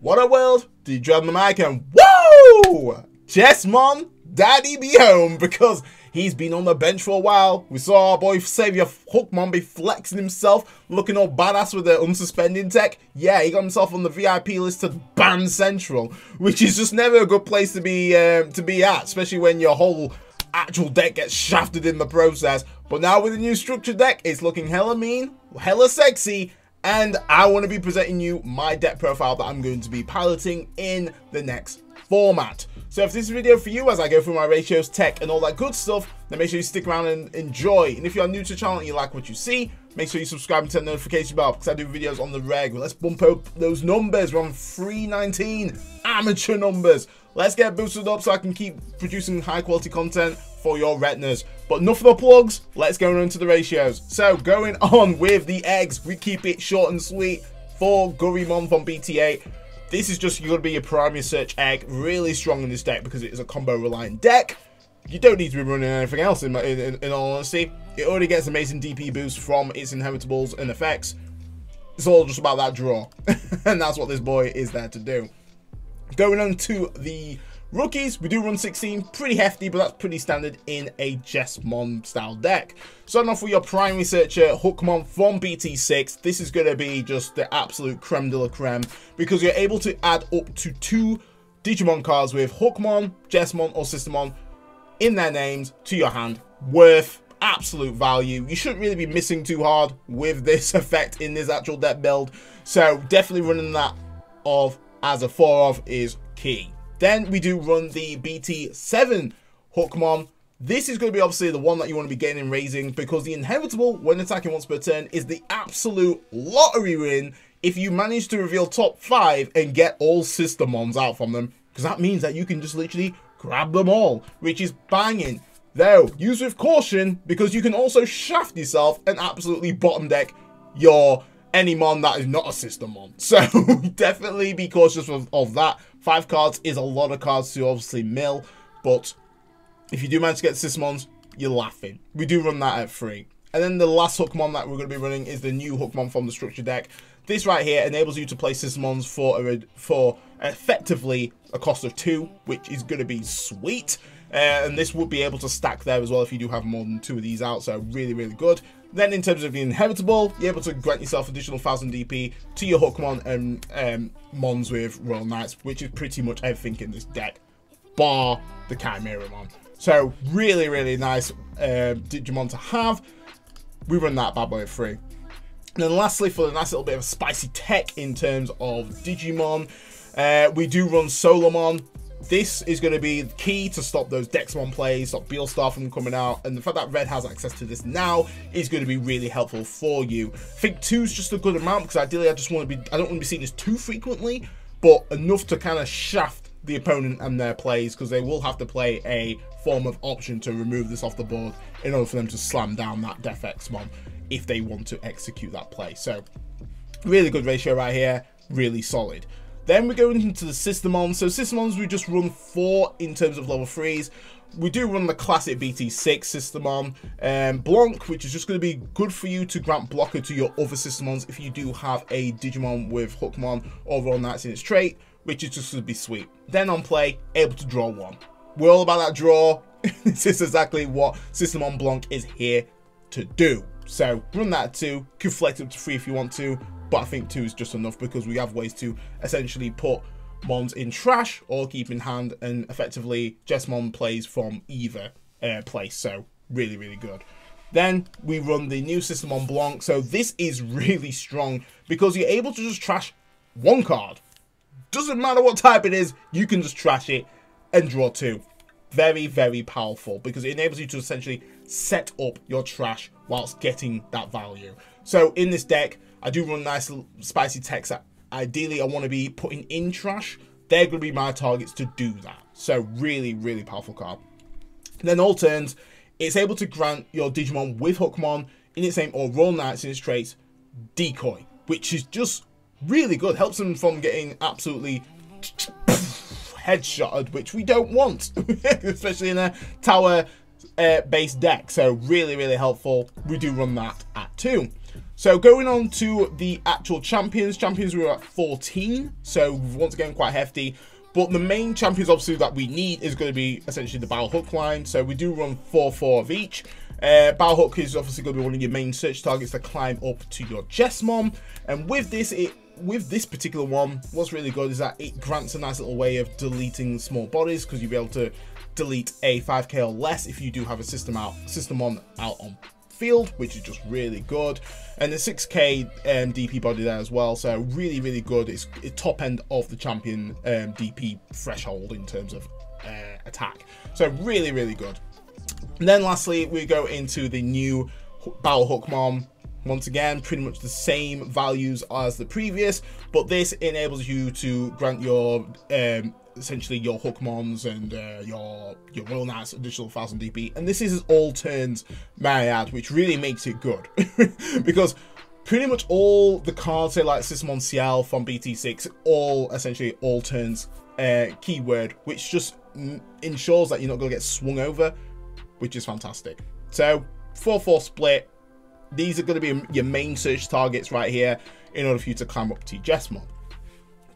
What a world! Do you drop the mic and woo! Jesmon, daddy be home, because he's been on the bench for a while. We saw our boy Savior Hookmon be flexing himself, looking all badass with the unsuspending tech. Yeah, he got himself on the VIP list to Ban Central, which is just never a good place to be at, especially when your whole actual deck gets shafted in the process. But now with the new structure deck, it's looking hella mean, hella sexy, and I want to be presenting you my deck profile that I'm going to be piloting in the next format. So if this is a video for you as I go through my ratios, tech, and all that good stuff, then make sure you stick around and enjoy. And if you are new to the channel and you like what you see, make sure you subscribe and turn the notification bell, because I do videos on the reg. Let's bump up those numbers. We're on 319 amateur numbers. Let's get boosted up so I can keep producing high quality content for your retinas. But enough of the plugs, let's go into the ratios. So going on with the eggs, we keep it short and sweet for Gurrymon from BT8. This is just going to be your primary search egg, really strong in this deck because it is a combo reliant deck. You don't need to be running anything else in all honesty. It already gets amazing DP boost from its inheritables and effects. It's all just about that draw. And that's what this boy is there to do. Going on to the rookies, we do run 16, pretty hefty, but that's pretty standard in a Jesmon style deck. Starting off with your primary searcher, Hookmon from BT6. This is going to be just the absolute creme de la creme, because you're able to add up to 2 Digimon cards with Hookmon, Jesmon, or Systemon in their names to your hand. Worth absolute value. You shouldn't really be missing too hard with this effect in this actual deck build. So definitely running that of as a 4 of is key. Then we do run the BT7 Hookmon. This is going to be obviously the one that you want to be getting and raising, because the inheritable when attacking once per turn is the absolute lottery win if you manage to reveal top 5 and get all Systemons out from them, because that means that you can just literally grab them all, which is banging. Though, use with caution, because you can also shaft yourself and absolutely bottom deck your any mon that is not a Systemon. So definitely be cautious of that. 5 cards is a lot of cards to obviously mill, but if you do manage to get Systemons, you're laughing. We do run that at 3. And then the last Hookmon that we're going to be running is the new Hookmon from the structure deck. This right here enables you to play Systemons for effectively a cost of 2, which is going to be sweet. And this would be able to stack there as well if you do have more than 2 of these out, so really, really good. Then in terms of the inheritable, you're able to grant yourself additional 1000 DP to your Hookmon and Mons with Royal Knights, which is pretty much everything in this deck, bar the Chimera Mon. So really, really nice Digimon to have. We run that bad boy at 3. And then lastly, for the nice little bit of spicy tech in terms of Digimon, we do run Solomon. This is going to be key to stop those Dexmon plays, stop Beelstar from coming out, and the fact that Red has access to this now is going to be really helpful for you. I think 2 is just a good amount, because ideally I don't want to be seen as too frequently, but enough to kind of shaft the opponent and their plays, because they will have to play a form of option to remove this off the board in order for them to slam down that Def Xmon if they want to execute that play. So really good ratio right here, really solid. Then we go into the Systemons. So Systemons, we just run 4 in terms of level 3s. We do run the classic BT6 Systemon. Blanc, which is just going to be good for you to grant blocker to your other Systemons if you do have a Digimon with Hookmon or Royal Knights in its trait, which is just going to be sweet. Then on play, able to draw 1. We're all about that draw. This is exactly what Systemon Blanc is here to do. So run that at 2. Could flex up to 3 if you want to, but I think 2 is just enough, because we have ways to essentially put Mons in trash or keep in hand, and effectively Jesmon plays from either place. So really, really good. Then we run the new Systemon Blanc. So this is really strong because you're able to just trash 1 card. Doesn't matter what type it is, you can just trash it and draw 2. Very, very powerful, because it enables you to essentially set up your trash whilst getting that value. So in this deck, I do run nice little spicy techs that ideally I want to be putting in trash. They're going to be my targets to do that. So really, really powerful card. And then all turns, it's able to grant your Digimon with Hookmon in its name or Royal Knights in its traits Decoy, which is just really good. Helps them from getting absolutely headshotted, which we don't want, especially in a tower based deck. So really, really helpful. We do run that at 2. So going on to the actual champions we were at 14, so once again quite hefty. But the main champions obviously that we need is going to be essentially the Battle Hook line. So we do run 4 of each. Battle Hook is obviously going to be one of your main search targets to climb up to your Jesmon. And with this particular one, what's really good is that it grants a nice little way of deleting small bodies, because you'll be able to delete a 5k or less if you do have a system on out on field, which is just really good. And the 6k DP body there as well, so really good. It's top end of the champion DP threshold in terms of attack, so really good. And then lastly we go into the new Battle Hookmon. Once again, pretty much the same values as the previous, but this enables you to grant your essentially your Hookmons and your Royal Knights additional 1000 DP, and this is all turns, may I add, which really makes it good because pretty much all the cards, say like Systemon CL from BT6, essentially all turns keyword, which just ensures that you're not going to get swung over, which is fantastic. So 4-4 split. These are going to be your main search targets right here in order for you to climb up to Jesmon.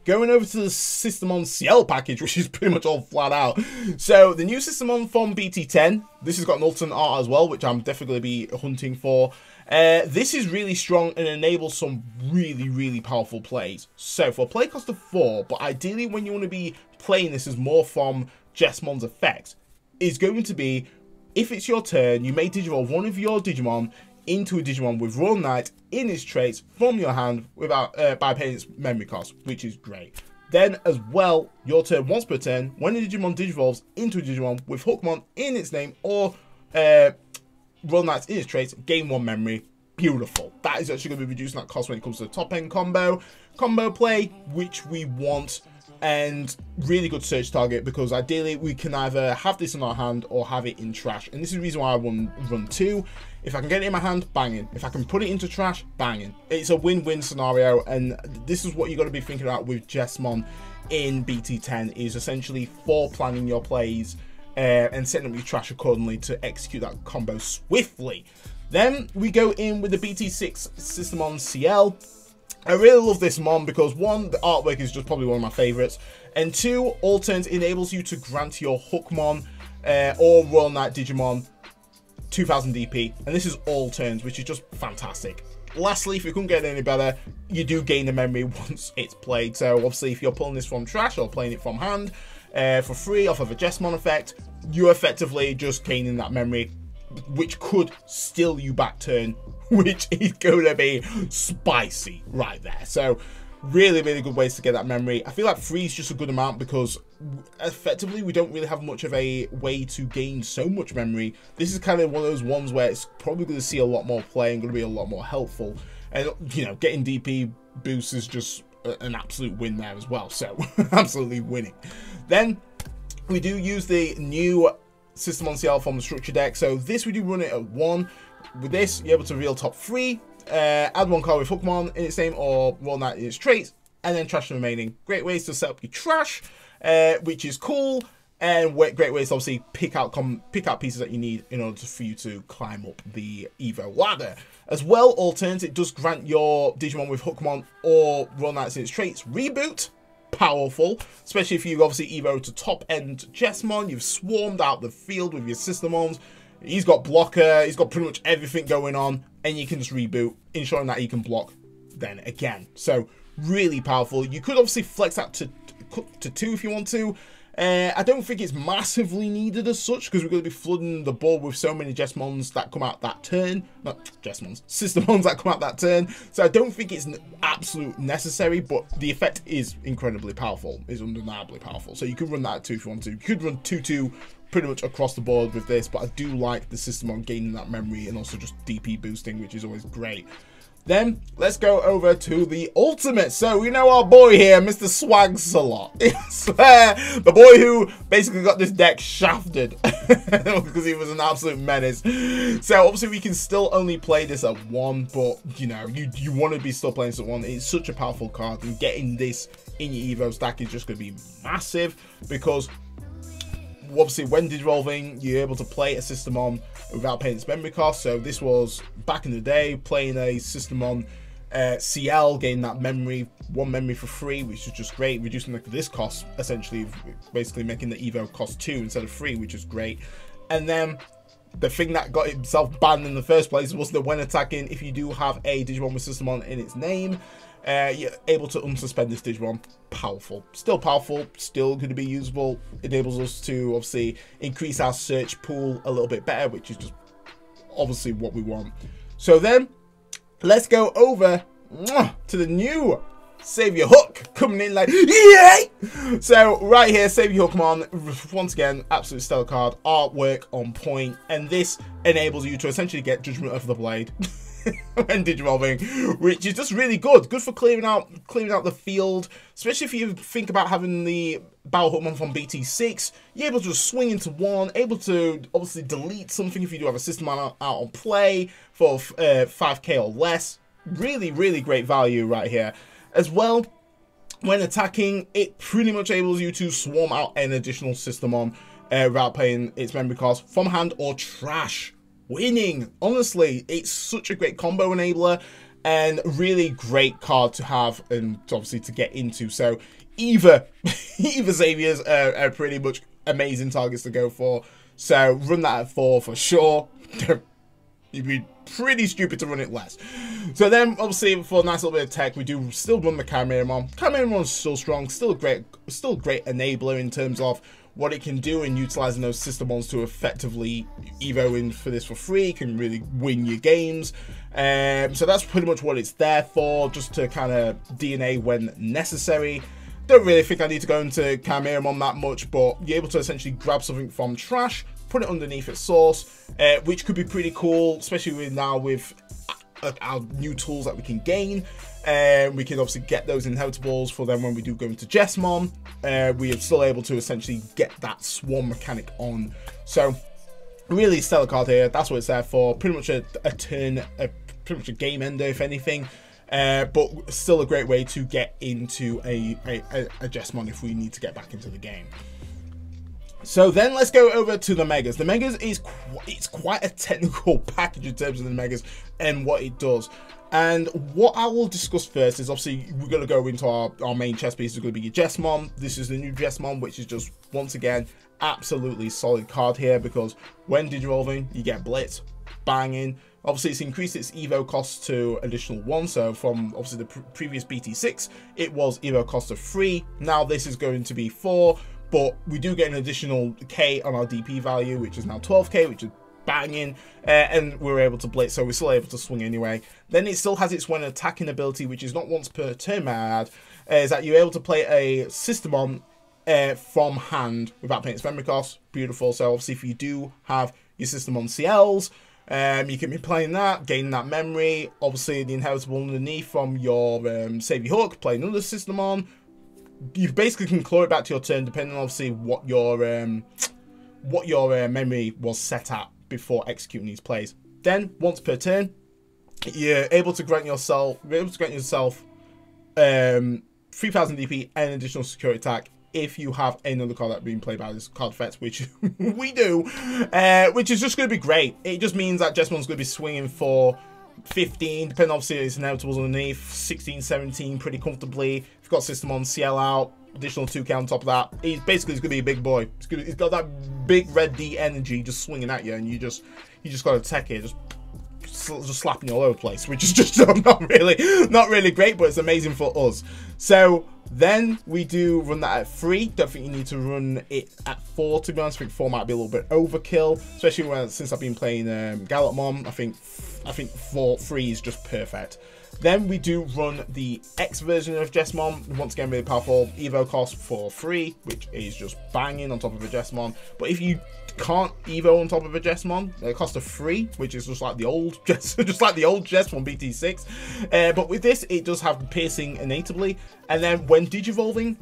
Going over to the Systemon CL package, which is pretty much all flat out. So the new Systemon from BT10, this has got an alternate art as well, which I'm definitely going to be hunting for. This is really strong and enables some really powerful plays. So for a play cost of 4, but ideally when you want to be playing this as more from Jesmon's effects, is going to be, if it's your turn, you may digivolve one of your Digimon into a Digimon with Royal Knight in its traits from your hand without by paying its memory cost, which is great. Then as well, your turn once per turn, when a Digimon digivolves into a Digimon with Hookmon in its name or Royal Knights in its traits, gain 1 memory. Beautiful. That is actually going to be reducing that cost when it comes to the top end combo play, which we want, and really good search target, because ideally we can either have this in our hand or have it in trash, and this is the reason why I run 2. If I can get it in my hand, banging. If I can put it into trash, banging. It's a win-win scenario, and this is what you got to be thinking about with Jesmon in BT10, is essentially planning your plays and setting up your trash accordingly to execute that combo swiftly. Then we go in with the BT6 Systemon CL. I really love this mon because 1, the artwork is just probably one of my favorites, and 2, all turns enables you to grant your Hookmon or Royal Knight Digimon 2000 DP, and this is all turns, which is just fantastic. Lastly, if you couldn't get any better, you do gain the memory once it's played. So obviously if you're pulling this from trash or playing it from hand for free off of a Jesmon effect, you're effectively just gaining that memory, which could steal you back turn, which is going to be spicy right there. So really good ways to get that memory. I feel like 3 is just a good amount because effectively we don't really have much of a way to gain so much memory. This is kind of one of those ones where it's probably going to see a lot more play and going to be a lot more helpful, and you know, getting DP boosts is just an absolute win there as well. So absolutely winning. Then we do use the new Systemon CL from the structure deck. So this we do run it at 1. With this, you're able to reveal top 3, add 1 card with Hookmon in its name or Royal Knight in its traits, and then trash the remaining. Great ways to set up your trash, which is cool, and great ways to obviously pick out pieces that you need in order for you to climb up the Evo ladder. As well, alternative, it does grant your Digimon with Hookmon or Royal Knights in its traits reboot. Powerful, especially if you obviously Evo to top end Jesmon, you've swarmed out the field with your Systemons. He's got blocker, he's got pretty much everything going on, and you can just reboot, ensuring that he can block then again. So really powerful. You could obviously flex that to 2 if you want to. I don't think it's massively needed as such, because we're going to be flooding the board with so many Jesmons that come out that turn. Not Jesmons, Systemons that come out that turn. So I don't think it's absolute necessary, but the effect is incredibly powerful, is undeniably powerful. So you could run that at 2 if you want to. You could run 2-2 pretty much across the board with this, but I do like the system on gaining that memory and also just DP boosting, which is always great. Then let's go over to the ultimate. So we know our boy here, Mr. Swags a lot. The boy who basically got this deck shafted because he was an absolute menace. So obviously we can still only play this at 1, but you know, you want to be still playing this at 1. It's such a powerful card, and getting this in your Evo stack is just going to be massive, because obviously when Digivolving, you're able to play a Systemon without paying its memory cost. So this was back in the day, playing a Systemon CL, getting that memory, one memory for free, which is just great, reducing this cost, essentially, basically making the Evo cost 2 instead of 3, which is great. And then the thing that got itself banned in the first place was that when attacking, if you do have a Digimon with Systemon in its name, you're able to unsuspend this Digimon. Powerful, still going to be usable. Enables us to obviously increase our search pool a little bit better, which is just obviously what we want. So then let's go over to the new Savior Hook coming in like yay. So right here, Savior Hookmon, once again, absolute stellar card, artwork on point, and this enables you to essentially get Judgment of the Blade when Digivolving, which is just really good for clearing out the field, especially if you think about having the Battle Hookmon from BT6. You're able to just swing into one, able to obviously delete something if you do have a system out on play for 5k or less. Really great value right here. As well, when attacking, it pretty much enables you to swarm out an additional Systemon without paying its memory cost from hand or trash. Winning. Honestly, it's such a great combo enabler and really great card to have and obviously to get into. So either Saviors are pretty much amazing targets to go for. So run that at 4 for sure. You'd be pretty stupid to run it less. So then obviously for a nice little bit of tech, we do still run the Chimeramon. Chimeramon's still strong, still a great enabler in terms of what it can do and utilizing those Systemons to effectively evo in for this for free, can really win your games. So that's pretty much what it's there for, just to kind of DNA when necessary. Don't really think I need to go into Chimeramon that much, but you're able to essentially grab something from trash, put it underneath its source, which could be pretty cool, especially now with our new tools that we can gain. We can obviously get those inheritables for them when we do go into Jesmon. We are still able to essentially get that swarm mechanic on. So really stellar card here. That's what it's there for. Pretty much a turn, pretty much a game ender if anything. But still a great way to get into a Jesmon if we need to get back into the game. So then let's go over to the Megas. The Megas it's quite a technical package in terms of the Megas and what it does. And what I will discuss first is obviously we're going to go into our main chess piece. Is going to be your Jesmon. This is the new Jesmon, which is just once again absolutely solid card here, because when Digivolving you get Blitz, banging. Obviously it's increased its Evo cost to additional 1, so from obviously the previous BT6 it was Evo cost of 3. Now this is going to be 4, but we do get an additional K on our DP value, which is now 12k, which is banging, and we're able to blitz, so we're still able to swing anyway. Then it still has its when attacking ability, which is not once per turn, may I add, is that you're able to play a Systemon from hand without paying its memory cost. Beautiful. So obviously if you do have your Systemon CLs, you can be playing that, gaining that memory. Obviously the inheritable underneath from your Savior Hook, playing another Systemon. You basically can claw it back to your turn, depending on obviously what your memory was set at before executing these plays. Then once per turn, you're able to grant yourself 3000 DP and additional security attack if you have another card that's being played by this card effect, which we do, which is just going to be great. It just means that Jesmon's going to be swinging for 15, depending obviously its inevitables underneath, 16, 17 pretty comfortably. If you've got Systemon CL out, additional 2k on top of that, he's going to be a big boy. He's got that big red D energy just swinging at you, and you just got to tech it, just slapping you all over the place, which is just not really great, but it's amazing for us. So then we do run that at 3. Don't think you need to run it at 4, to be honest. I think 4 might be a little bit overkill, especially since I've been playing Gallopmon. I think 3 is just perfect. Then we do run the X version of Jesmon. Once again, really powerful. Evo cost for 3, which is just banging on top of a Jesmon. But if you can't Evo on top of a Jesmon, it costs a 3, which is just like the old Jesmon BT6. But with this, it does have piercing innateably. And then when Digivolving,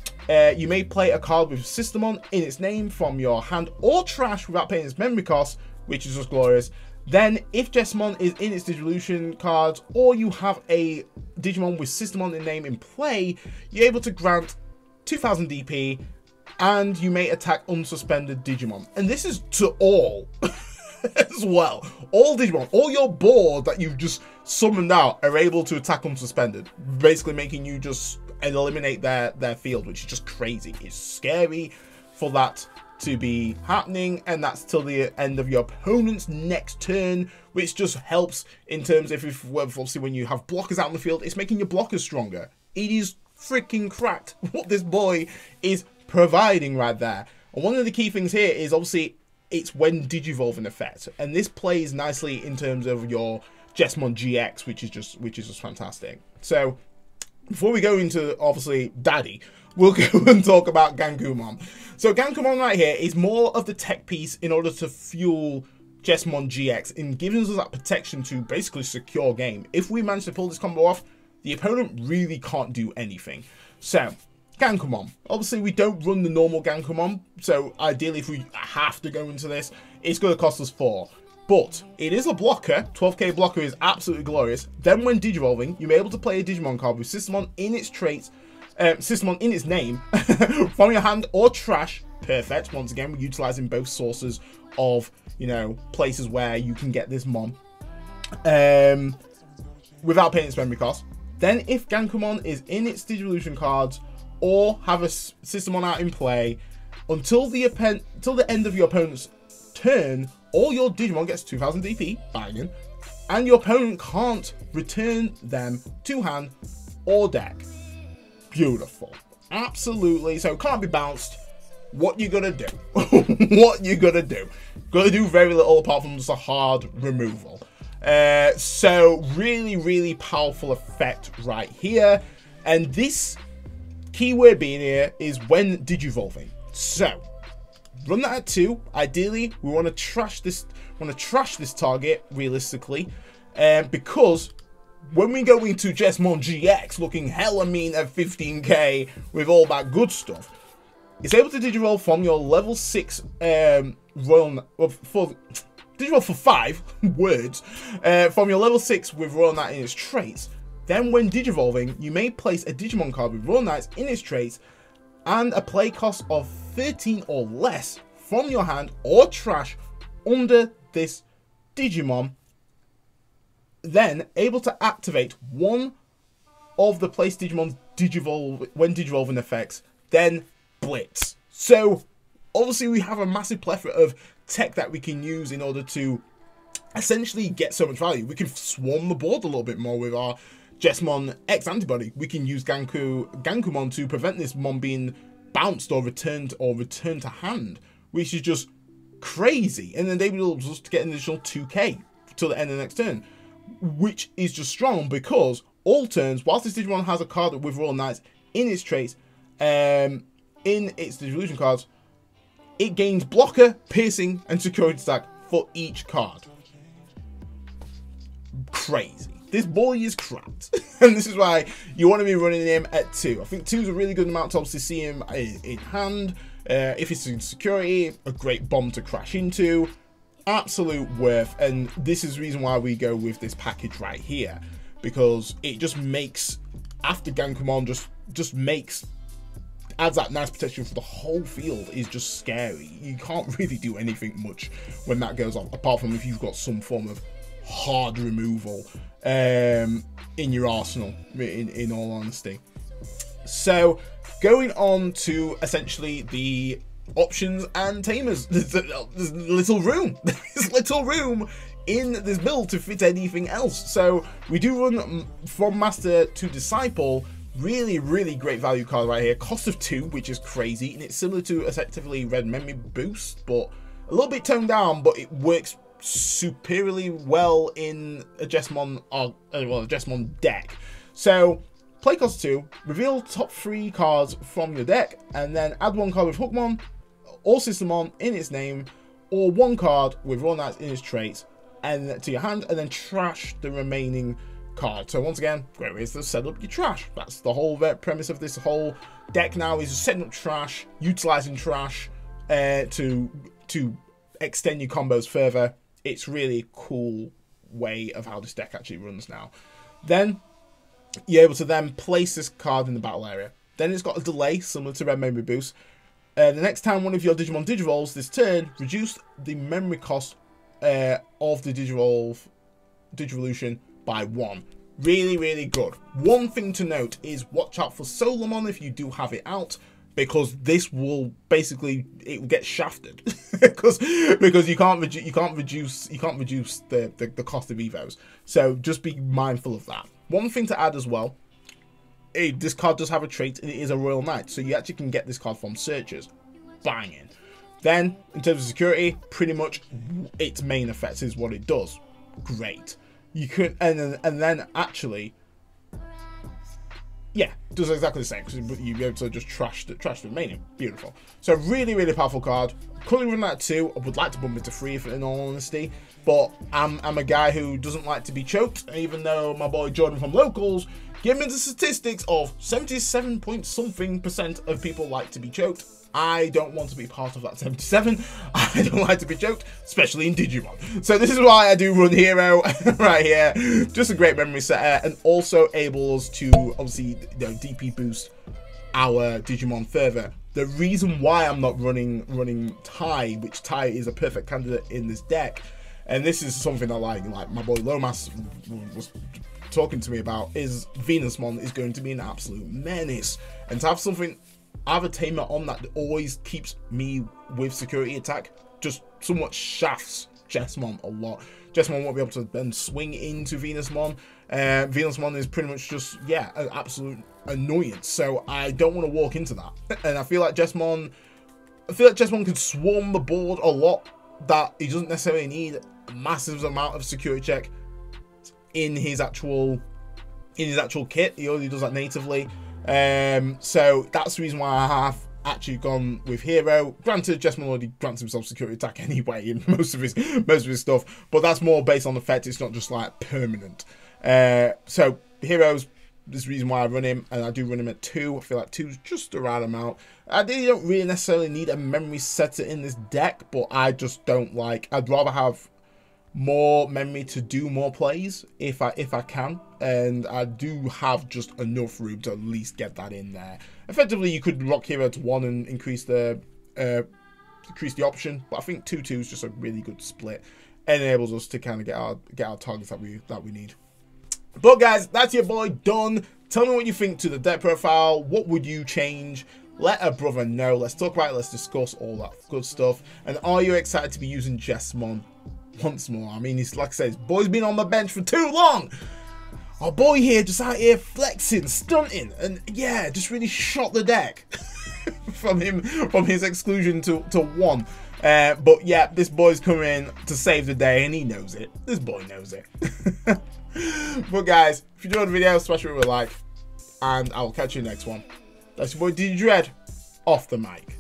you may play a card with Systemon in its name from your hand or trash without paying its memory cost, which is just glorious. Then, if Jesmon is in its Digivolution cards, or you have a Digimon with Systemon in name in play, you're able to grant 2000 DP and you may attack unsuspended Digimon. And this is to all as well. All Digimon, all your board that you've just summoned out are able to attack unsuspended, basically making you just eliminate their field, which is just crazy. It's scary for that to be happening, and that's till the end of your opponent's next turn, which just helps in terms of if obviously when you have blockers out in the field, it's making your blockers stronger. It is freaking cracked what this boy is providing right there. And one of the key things here is obviously it's when Digivolve in effect, and this plays nicely in terms of your Jesmon GX, which is just fantastic. So before we go into obviously Daddy, we'll go and talk about Gankumon. So Gankumon right here is more of the tech piece in order to fuel Jesmon GX and giving us that protection to basically secure game. If we manage to pull this combo off, the opponent really can't do anything. So Gankumon. Obviously, we don't run the normal Gankumon, so ideally, if we have to go into this, it's going to cost us 4. But it is a blocker. 12k blocker is absolutely glorious. Then, when Digivolving, you may be able to play a Digimon card with Systemon in its traits, Systemon in its name, from your hand or trash. Perfect. Once again, we're utilizing both sources of, you know, places where you can get this mon without paying its memory cost. Then, if Gankumon is in its Digivolution cards, or have a Systemon out in play, until the end of your opponent's turn, all your Digimon gets 2000 DP, banging, and your opponent can't return them to hand or deck. Beautiful. Absolutely. So it can't be bounced. What you gonna do? What you gonna do? Gonna do very little apart from just a hard removal. So really, really powerful effect right here. And this keyword being here is when Digivolving. So run that at 2. Ideally, we want to trash this. Target realistically, because when we go into Jesmon GX, looking hella mean at 15k with all that good stuff, it's able to Digivolve from your level 6 Digivolve for 5 words from your level 6 with Royal Knight in its traits. Then when Digivolving, you may place a Digimon card with Royal Knights in its traits and a play cost of 13 or less from your hand or trash under this Digimon. Then able to activate one of the placed Digimon's Digivolve when Digivolving effects, then Blitz. So obviously we have a massive plethora of tech that we can use in order to essentially get so much value. We can swarm the board a little bit more with our Jesmon X antibody. We can use Gankumon to prevent this mon being bounced or returned to hand, which is just crazy. And then they will just get an additional 2k till the end of the next turn, which is just strong because all turns, whilst this Digimon has a card with Royal Knights in its traits, in its Digivolution cards, it gains blocker, piercing, and security stack for each card. Crazy. This boy is cracked. And this is why you want to be running him at 2. I think 2 is a really good amount to obviously see him in hand. If it's in security, a great bomb to crash into. Absolute worth. And this is the reason why we go with this package right here. Because it just makes, after Gankumon, just adds that nice protection for the whole field. Is just scary. You can't really do anything much when that goes on, apart from if you've got some form of hard removal in your arsenal, in all honesty. So going on to essentially the options and tamers, there's little room. There's little room in this build to fit anything else. So we do run from Master to Disciple. Really, really great value card right here. Cost of 2, which is crazy, and it's similar to effectively Red Memory Boost, but a little bit toned down, but it works superiorly well in a Jesmon, a Jesmon deck. So play cost 2, reveal top 3 cards from your deck, and then add 1 card with Hookmon or Systemon in its name, or 1 card with Royal Knights in its traits, and to your hand, and then trash the remaining card. So once again, great ways to set up your trash. That's the whole premise of this whole deck now, is just setting up trash, utilizing trash to extend your combos further. It's really cool way of how this deck actually runs now. Then you're able to then place this card in the battle area. Then it's got a delay similar to Red Memory Boost. The next time one of your Digimon digivolves this turn, reduce the memory cost of the Digivolution by 1. Really, really good. One thing to note is watch out for Solomon if you do have it out, because this will basically, it will get shafted because you can't reduce the cost of evos. So just be mindful of that. One thing to add as well, this card does have a trait, and it is a Royal Knight, so you actually can get this card from searches. Banging. Then, in terms of security, pretty much its main effect is what it does. Great. You could, and then actually, yeah, it does exactly the same, because you'll be able to just trash the remaining. Beautiful. So really, really powerful card. Currently running at 2. I would like to bump it to 3, in all honesty, but I'm a guy who doesn't like to be choked, even though my boy Jordan from Locals gave me the statistics of 77 point something% of people like to be choked. I don't want to be part of that 77. I don't like to be choked, especially in Digimon. So this is why I do run Hero right here. Just a great memory setter, and also able us to obviously, you know, DP boost our Digimon further. The reason why I'm not running Tai, which Tai is a perfect candidate in this deck, and this is something that like my boy Lomas was talking to me about, is Venusmon is going to be an absolute menace, and to have something, I have a Tamer on that always keeps me with security attack, just somewhat shafts Jesmon a lot. Jesmon won't be able to then swing into Venusmon. Venusmon is pretty much just, yeah, an absolute annoyance. So I don't want to walk into that. And I feel like Jesmon can swarm the board a lot, that he doesn't necessarily need a massive amount of security check in his actual kit. He already does that natively. So that's the reason why I have actually gone with Hero. Granted, Jesmon already grants himself security attack anyway in most of his stuff, but that's more based on effect. It's not just like permanent. So Hero's this reason why I run him, and I do run him at 2. I feel like 2 is just the right amount. I don't really necessarily need a memory setter in this deck, but I just don't like. I'd rather have more memory to do more plays if I can, and I do have just enough room to at least get that in there. Effectively, you could rock Hero to 1 and increase the option, but I think 2/2 is just a really good split. It enables us to kind of get our targets that we need. But guys, that's your boy done. Tell me what you think to the deck profile. What would you change? Let a brother know. Let's talk about it. Let's discuss all that good stuff. And are you excited to be using Jesmon once more? I mean, he's, like I said, his boy's been on the bench for too long. Our boy here just out here flexing, stunting, and yeah, just really shot the deck from his exclusion to 1. But yeah, this boy's coming in to save the day, and he knows it. This boy knows it. But guys, if you enjoyed the video, smash it with a like, and I will catch you next one. That's your boy DJ Dread, off the mic.